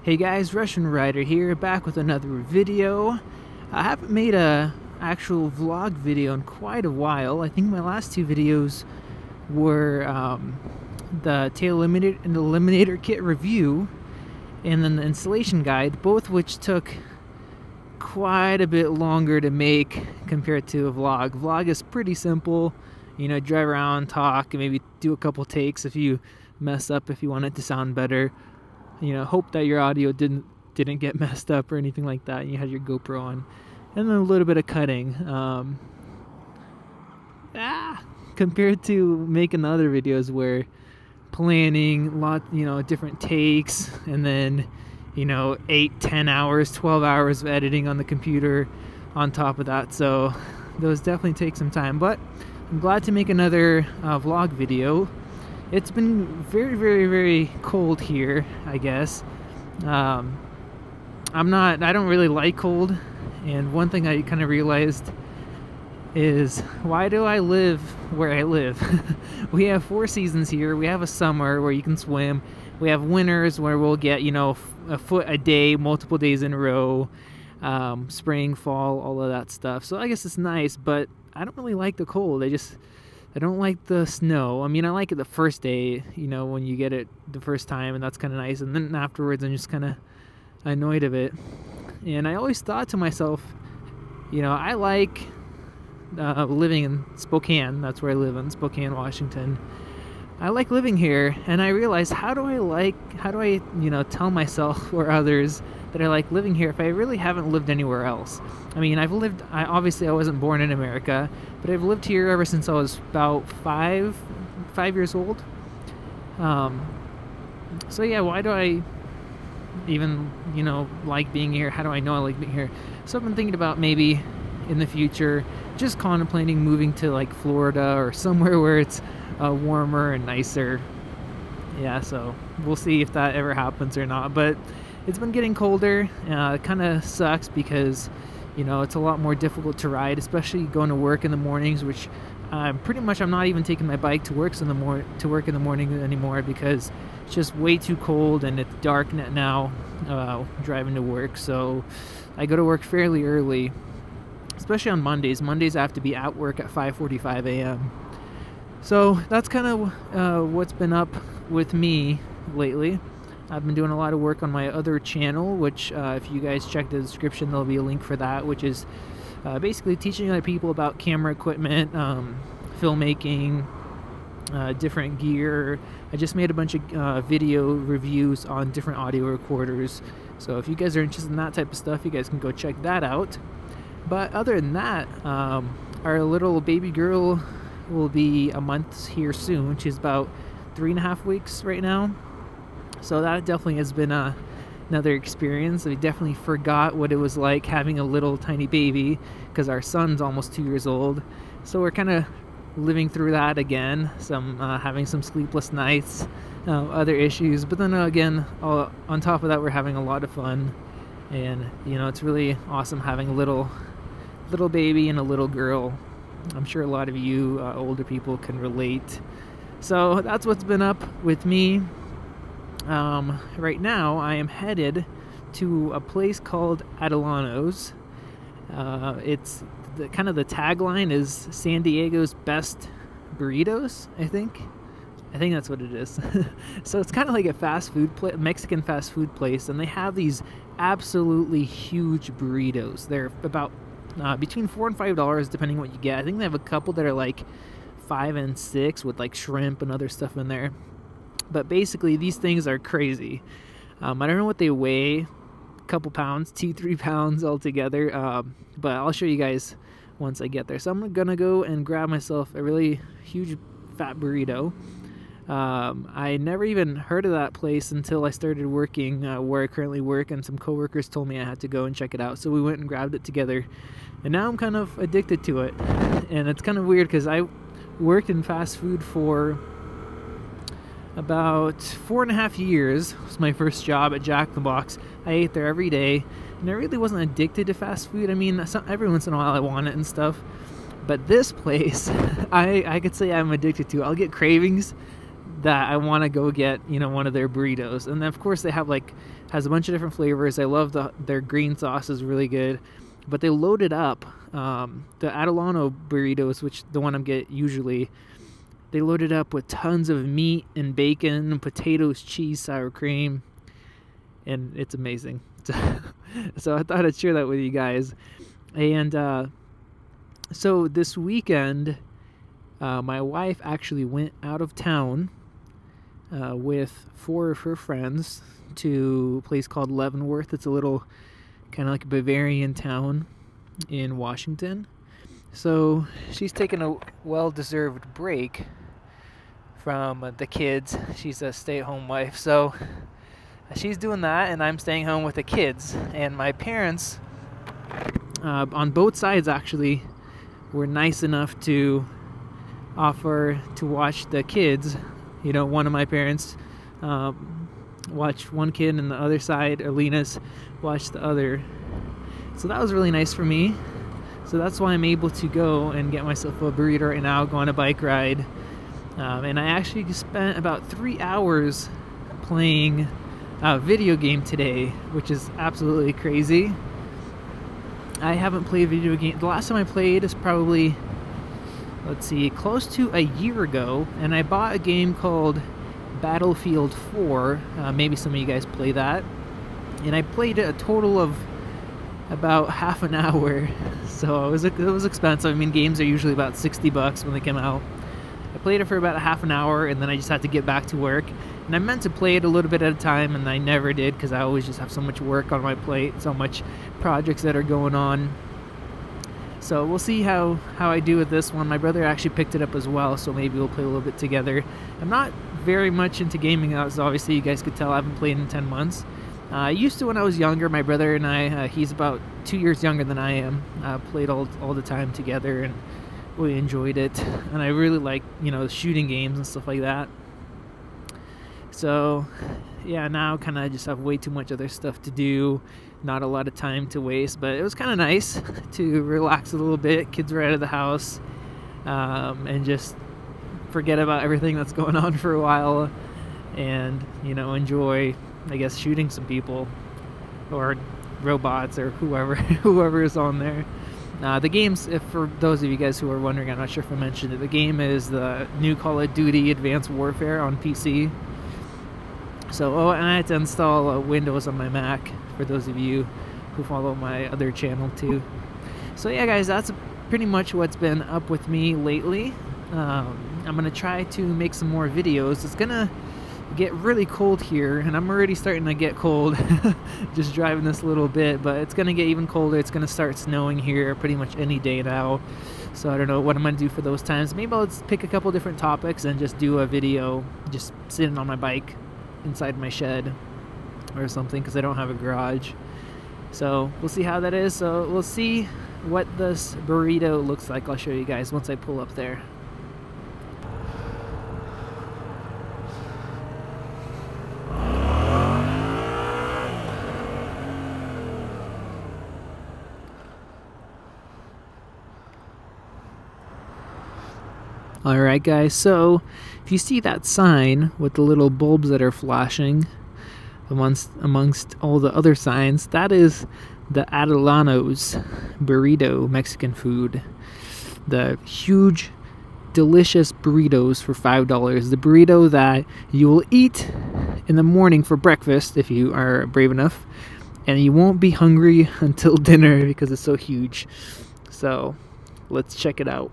Hey guys, Russian Rider here, back with another video. I haven't made a actual vlog video in quite a while. I think my last two videos were the tail eliminator kit review and then the installation guide, both which took quite a bit longer to make compared to a vlog. Vlog is pretty simple, you know, drive around, talk, and maybe do a couple takes if you mess up, if you want it to sound better. You know, hope that your audio didn't get messed up or anything like that, and you had your GoPro on, and then a little bit of cutting. Compared to making the other videos where planning different takes, and then 8, 10 hours, 12 hours of editing on the computer on top of that. So those definitely take some time, but I'm glad to make another vlog video. It's been very, very, very cold here, I guess. I don't really like cold, and one thing I kind of realized is, why do I live where I live? We have 4 seasons here. We have a summer where you can swim. We have winters where we'll get, a foot a day, multiple days in a row. Spring, fall, all of that stuff. So I guess it's nice, but I don't really like the cold. I don't like the snow. I mean, I like it the first day, when you get it the first time, and that's kind of nice. And then afterwards, I'm just kind of annoyed of it. And I always thought to myself, I like living in Spokane. That's where I live, in Spokane, Washington. I like living here, and I realized, how do I tell myself or others that I like living here if I really haven't lived anywhere else? I mean, obviously I wasn't born in America, but I've lived here ever since I was about 5 years old. So yeah, why do I even, like being here? How do I know I like being here? So I've been thinking about maybe in the future just contemplating moving to like Florida or somewhere where it's warmer and nicer. Yeah, so we'll see if that ever happens or not. But it's been getting colder. It kind of sucks because it's a lot more difficult to ride, especially going to work in the mornings, which pretty much I'm not even taking my bike to work in the morning anymore, because it's just way too cold and it's dark now driving to work. So I go to work fairly early, especially on Mondays. Mondays I have to be at work at 5:45 a.m. So that's kind of what's been up with me lately. I've been doing a lot of work on my other channel, which if you guys check the description, there'll be a link for that, which is basically teaching other people about camera equipment, filmmaking, different gear. I just made a bunch of video reviews on different audio recorders. So if you guys are interested in that type of stuff, you guys can go check that out. But other than that, our little baby girl will be a month here soon. She's about 3.5 weeks right now. So that definitely has been another experience. I definitely forgot what it was like having a little tiny baby, because our son's almost 2 years old. So we're kind of living through that again, having some sleepless nights, other issues. But then again, on top of that, we're having a lot of fun. And it's really awesome having a little baby and a little girl. I'm sure a lot of you older people can relate. So that's what's been up with me. Right now I am headed to a place called Adelano's. It's the tagline is San Diego's best burritos, I think that's what it is. So it's kind of like a Mexican fast food place, and they have these absolutely huge burritos. They're about between $4 and $5 depending what you get. I think they have a couple that are like $5 and $6 with like shrimp and other stuff in there. But basically, these things are crazy. I don't know what they weigh, a couple pounds, 2-3 pounds altogether. But I'll show you guys once I get there. So I'm gonna go and grab myself a really huge fat burrito. I never even heard of that place until I started working where I currently work, and some coworkers told me I had to go and check it out. So we went and grabbed it together, and now I'm kind of addicted to it. And it's kind of weird because I worked in fast food for about 4.5 years. It was my first job at Jack in the Box. I ate there every day, and I really wasn't addicted to fast food. I mean, every once in a while I want it and stuff, but this place I could say I'm addicted to. I'll get cravings that I want to go get, you know, one of their burritos. And then of course they have has a bunch of different flavors. I love their green sauce is really good, but they loaded up the Adelano burritos, which the one I'm get usually. They loaded up with tons of meat and bacon, potatoes, cheese, sour cream, and it's amazing. So I thought I'd share that with you guys. And so this weekend, my wife actually went out of town with 4 of her friends to a place called Leavenworth. It's a little kind of like a Bavarian town in Washington. So she's taken a well-deserved break from the kids. She's a stay-at-home wife, so she's doing that, and I'm staying home with the kids. And my parents, on both sides actually, were nice enough to offer to watch the kids. You know, one of my parents watched one kid, and the other side, Alina's, watched the other. So that was really nice for me. So that's why I'm able to go and get myself a burrito right now, go on a bike ride. And I actually spent about 3 hours playing a video game today, which is absolutely crazy. I haven't played a video game. The last time I played is probably, let's see, close to a year ago, and I bought a game called Battlefield 4. Maybe some of you guys play that. And I played a total of about half an hour, so it was expensive. I mean, games are usually about $60 when they come out. I played it for about a half an hour, and then I just had to get back to work. And I meant to play it a little bit at a time, and I never did, because I always just have so much work on my plate, so much projects that are going on. So we'll see how I do with this one. My brother actually picked it up as well, so maybe we'll play a little bit together. I'm not very much into gaming, as obviously you guys could tell. I haven't played in 10 months. I used to when I was younger. My brother and I, he's about 2 years younger than I am, played all the time together, and we enjoyed it. And I really like, you know, shooting games and stuff like that. So yeah, now kind of just have way too much other stuff to do, not a lot of time to waste, but it was kind of nice to relax a little bit. Kids were out of the house, and just forget about everything that's going on for a while, and, you know, enjoy, I guess, shooting some people or robots or whoever is on there. The game's, if for those of you guys who are wondering, I'm not sure if I mentioned it, the game is the new Call of Duty Advanced Warfare on PC. So, and I had to install Windows on my Mac, for those of you who follow my other channel too. So yeah, guys, that's pretty much what's been up with me lately. I'm gonna try to make some more videos. It's gonna get really cold here, and I'm already starting to get cold just driving this a little bit, but it's gonna get even colder. It's gonna start snowing here pretty much any day now, so I don't know what I'm gonna do for those times. Maybe I'll just pick a couple different topics and just do a video just sitting on my bike inside my shed or something, because I don't have a garage. So we'll see how that is. So we'll see what this burrito looks like. I'll show you guys once I pull up there. Alright guys, so if you see that sign with the little bulbs that are flashing amongst all the other signs, that is the Adelano's burrito Mexican food. The huge, delicious burritos for $5. The burrito that you will eat in the morning for breakfast if you are brave enough, and you won't be hungry until dinner because it's so huge. So let's check it out.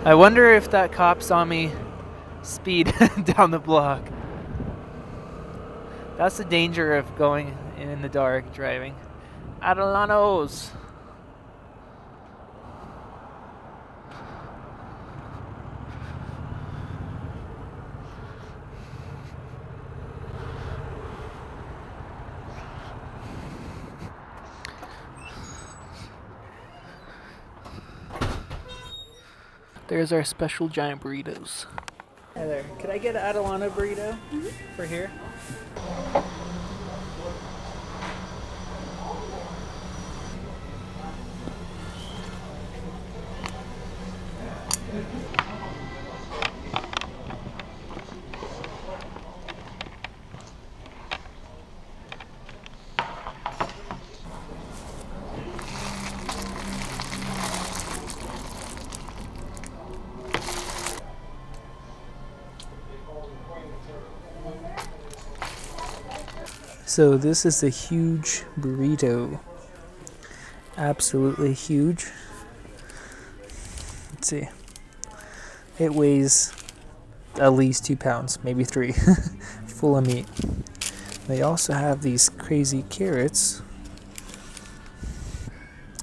I wonder if that cop saw me speed down the block. That's the danger of going in the dark driving. Adelano's. There's our special giant burritos. Hey there, could I get an Adelano burrito for here? So this is a huge burrito. Absolutely huge. Let's see. It weighs at least 2 pounds, maybe 3, full of meat. They also have these crazy carrots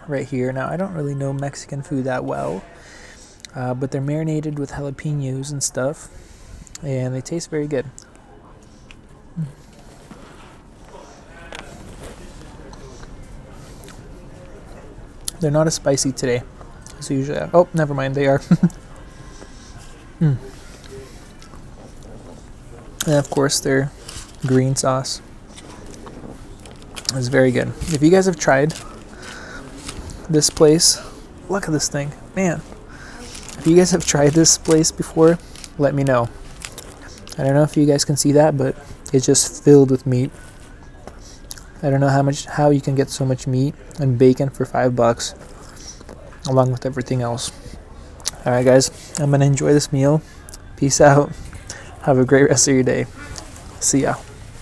right here. Now, I don't really know Mexican food that well, but they're marinated with jalapenos and stuff, and they taste very good. They're not as spicy today as usually. Oh, never mind, they are. And of course, their green sauce is very good. If you guys have tried this place, look at this thing, man. If you guys have tried this place before, let me know. I don't know if you guys can see that, but it's just filled with meat. I don't know how you can get so much meat and bacon for $5, along with everything else. Alright guys, I'm gonna enjoy this meal. Peace out. Have a great rest of your day. See ya.